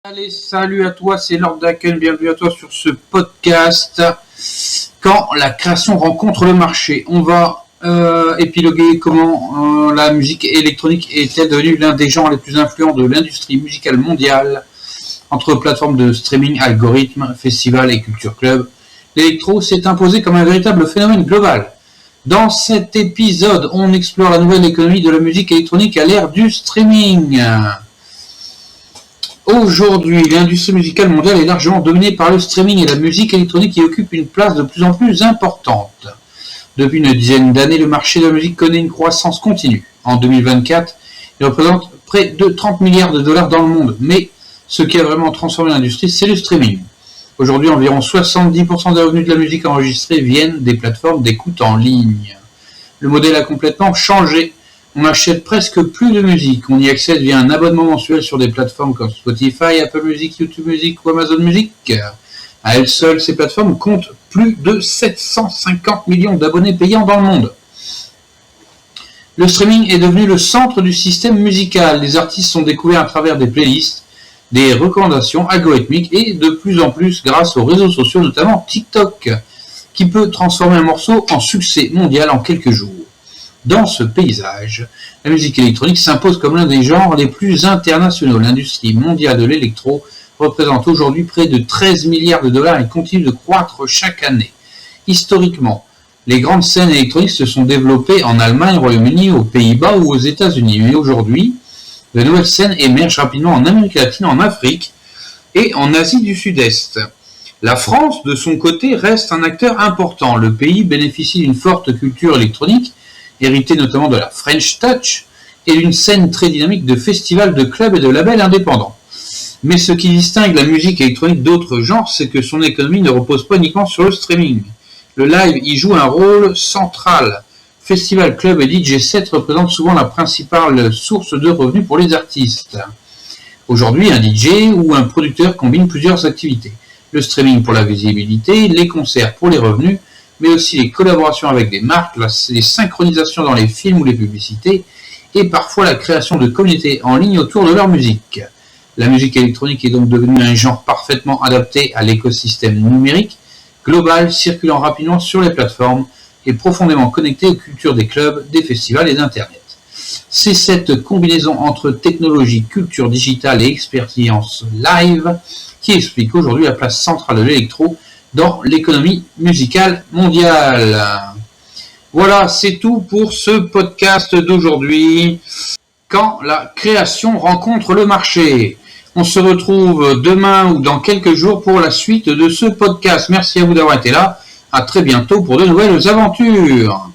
Allez, salut à toi, c'est Lord Daken, bienvenue à toi sur ce podcast. Quand la création rencontre le marché, on va épiloguer comment la musique électronique est-elle devenue l'un des genres les plus influents de l'industrie musicale mondiale. Entre plateformes de streaming, algorithmes, festivals et culture club, l'électro s'est imposé comme un véritable phénomène global. Dans cet épisode, on explore la nouvelle économie de la musique électronique à l'ère du streaming. Aujourd'hui, l'industrie musicale mondiale est largement dominée par le streaming et la musique électronique y occupe une place de plus en plus importante. Depuis une dizaine d'années, le marché de la musique connaît une croissance continue. En 2024, il représente près de 30 milliards de dollars dans le monde. Mais ce qui a vraiment transformé l'industrie, c'est le streaming. Aujourd'hui, environ 70% des revenus de la musique enregistrée viennent des plateformes d'écoute en ligne. Le modèle a complètement changé. On n'achète presque plus de musique, on y accède via un abonnement mensuel sur des plateformes comme Spotify, Apple Music, YouTube Music ou Amazon Music. À elles seules, ces plateformes comptent plus de 750 millions d'abonnés payants dans le monde. Le streaming est devenu le centre du système musical. Les artistes sont découverts à travers des playlists, des recommandations algorithmiques et de plus en plus grâce aux réseaux sociaux, notamment TikTok, qui peut transformer un morceau en succès mondial en quelques jours. Dans ce paysage, la musique électronique s'impose comme l'un des genres les plus internationaux. L'industrie mondiale de l'électro représente aujourd'hui près de 13 milliards de dollars et continue de croître chaque année. Historiquement, les grandes scènes électroniques se sont développées en Allemagne, au Royaume-Uni, aux Pays-Bas ou aux États-Unis. Mais aujourd'hui, de nouvelles scènes émergent rapidement en Amérique latine, en Afrique et en Asie du Sud-Est. La France, de son côté, reste un acteur important. Le pays bénéficie d'une forte culture électronique, héritée notamment de la French Touch, et d'une scène très dynamique de festivals, de clubs et de labels indépendants. Mais ce qui distingue la musique électronique d'autres genres, c'est que son économie ne repose pas uniquement sur le streaming. Le live y joue un rôle central. Festivals, clubs et DJ sets représentent souvent la principale source de revenus pour les artistes. Aujourd'hui, un DJ ou un producteur combine plusieurs activités. Le streaming pour la visibilité, les concerts pour les revenus, mais aussi les collaborations avec des marques, les synchronisations dans les films ou les publicités, et parfois la création de communautés en ligne autour de leur musique. La musique électronique est donc devenue un genre parfaitement adapté à l'écosystème numérique, global, circulant rapidement sur les plateformes et profondément connecté aux cultures des clubs, des festivals et d'Internet. C'est cette combinaison entre technologie, culture digitale et expérience live qui explique aujourd'hui la place centrale de l'électro dans l'économie musicale mondiale. Voilà, c'est tout pour ce podcast d'aujourd'hui. Quand la création rencontre le marché. On se retrouve demain ou dans quelques jours pour la suite de ce podcast. Merci à vous d'avoir été là. À très bientôt pour de nouvelles aventures.